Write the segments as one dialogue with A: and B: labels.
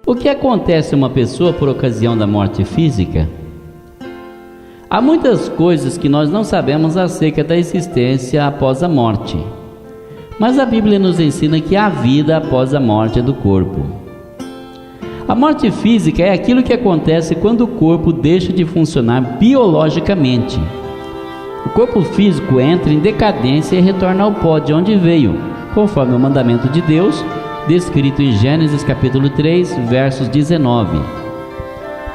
A: O que acontece a uma pessoa por ocasião da morte física? Há muitas coisas que nós não sabemos acerca da existência após a morte, mas a Bíblia nos ensina que há vida após a morte do corpo. A morte física é aquilo que acontece quando o corpo deixa de funcionar biologicamente. O corpo físico entra em decadência e retorna ao pó de onde veio, conforme o mandamento de Deus, descrito em Gênesis capítulo 3, versos 19.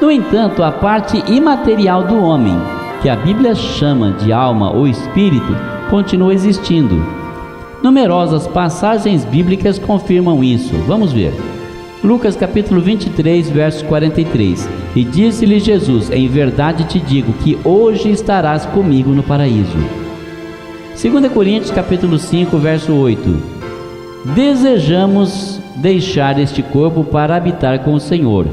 A: No entanto, a parte imaterial do homem, que a Bíblia chama de alma ou espírito, continua existindo. Numerosas passagens bíblicas confirmam isso. Vamos ver. Lucas capítulo 23, verso 43. E disse-lhe Jesus: em verdade te digo que hoje estarás comigo no paraíso. 2 Coríntios capítulo 5, verso 8. Desejamos deixar este corpo para habitar com o Senhor.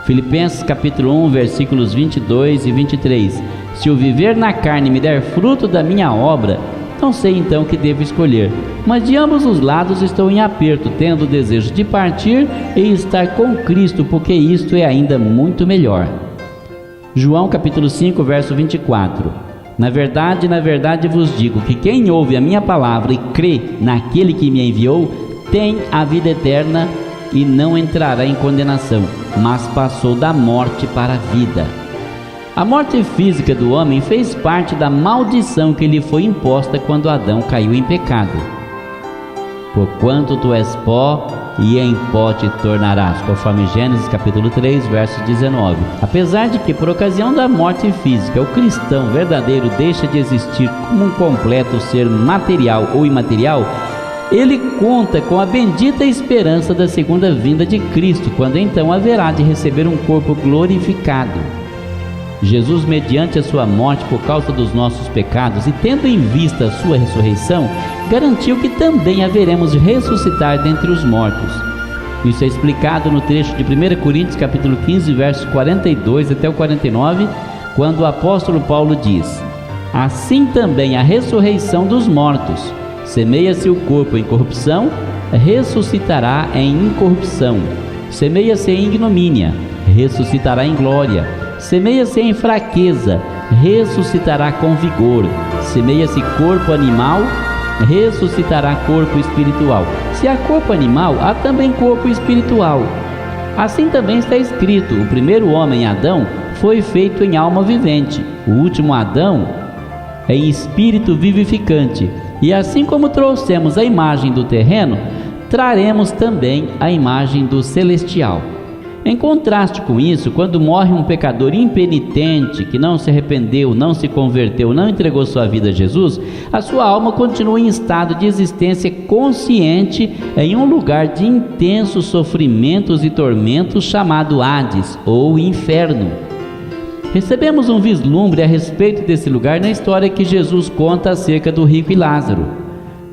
A: Filipenses capítulo 1, versículos 22 e 23. Se o viver na carne me der fruto da minha obra, não sei então que devo escolher, mas de ambos os lados estou em aperto, tendo o desejo de partir e estar com Cristo, porque isto é ainda muito melhor. João capítulo 5, verso 24. Na verdade vos digo que quem ouve a minha palavra e crê naquele que me enviou, tem a vida eterna e não entrará em condenação, mas passou da morte para a vida. A morte física do homem fez parte da maldição que lhe foi imposta quando Adão caiu em pecado. Porquanto tu és pó, e em pó te tornarás, conforme Gênesis capítulo 3, verso 19. Apesar de que por ocasião da morte física o cristão verdadeiro deixa de existir como um completo ser material ou imaterial, ele conta com a bendita esperança da segunda vinda de Cristo, quando então haverá de receber um corpo glorificado. Jesus, mediante a sua morte por causa dos nossos pecados e tendo em vista a sua ressurreição, garantiu que também haveremos de ressuscitar dentre os mortos. Isso é explicado no trecho de 1 Coríntios capítulo 15, versos 42 até o 49, quando o apóstolo Paulo diz: assim também a ressurreição dos mortos. Semeia-se o corpo em corrupção, ressuscitará em incorrupção. Semeia-se em ignomínia, ressuscitará em glória. Semeia-se em fraqueza, ressuscitará com vigor. Semeia-se corpo animal, ressuscitará corpo espiritual. Se há corpo animal, há também corpo espiritual. Assim também está escrito: o primeiro homem, Adão, foi feito em alma vivente, o último Adão em espírito vivificante. E assim como trouxemos a imagem do terreno, traremos também a imagem do celestial. Em contraste com isso, quando morre um pecador impenitente que não se arrependeu, não se converteu, não entregou sua vida a Jesus, a sua alma continua em estado de existência consciente em um lugar de intensos sofrimentos e tormentos chamado Hades ou Inferno. Recebemos um vislumbre a respeito desse lugar na história que Jesus conta acerca do rico e Lázaro,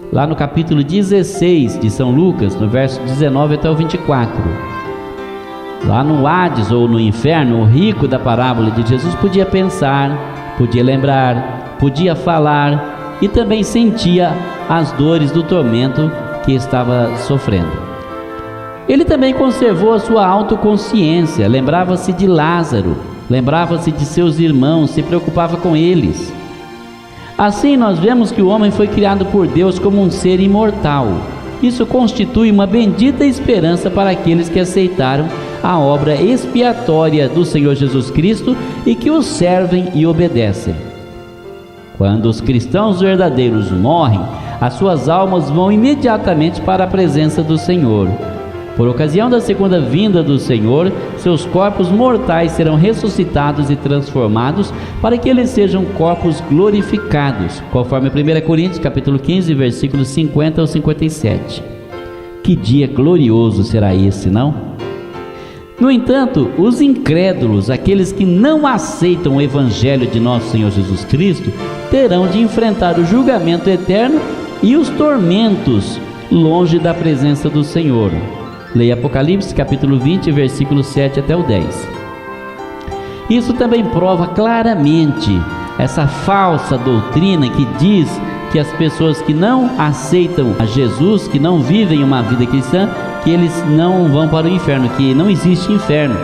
A: lá no capítulo 16 de São Lucas, no verso 19 até o 24. Lá no Hades ou no inferno, o rico da parábola de Jesus podia pensar, podia lembrar, podia falar e também sentia as dores do tormento que estava sofrendo. Ele também conservou a sua autoconsciência, lembrava-se de Lázaro, lembrava-se de seus irmãos, se preocupava com eles. Assim nós vemos que o homem foi criado por Deus como um ser imortal. Isso constitui uma bendita esperança para aqueles que aceitaram a obra expiatória do Senhor Jesus Cristo e que o servem e obedecem. Quando os cristãos verdadeiros morrem, as suas almas vão imediatamente para a presença do Senhor. Por ocasião da segunda vinda do Senhor, seus corpos mortais serão ressuscitados e transformados para que eles sejam corpos glorificados, conforme 1 Coríntios capítulo 15, versículos 50 ao 57. Que dia glorioso será esse, não? No entanto, os incrédulos, aqueles que não aceitam o Evangelho de nosso Senhor Jesus Cristo, terão de enfrentar o julgamento eterno e os tormentos longe da presença do Senhor. Leia Apocalipse capítulo 20, versículos 7 até o 10. Isso também prova claramente essa falsa doutrina que diz que as pessoas que não aceitam a Jesus, que não vivem uma vida cristã, que eles não vão para o inferno, que não existe inferno,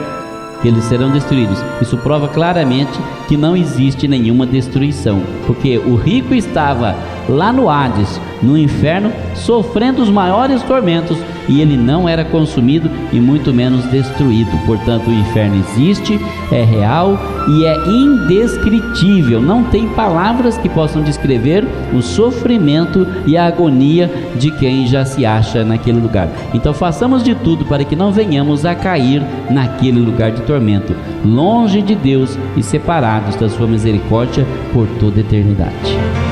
A: que eles serão destruídos. Isso prova claramente que não existe nenhuma destruição, porque o rico estava lá no Hades, no inferno, sofrendo os maiores tormentos, e ele não era consumido e muito menos destruído. Portanto, o inferno existe, é real e é indescritível. Não tem palavras que possam descrever o sofrimento e a agonia de quem já se acha naquele lugar. Então façamos de tudo para que não venhamos a cair naquele lugar de tormento, longe de Deus e separados da sua misericórdia por toda a eternidade.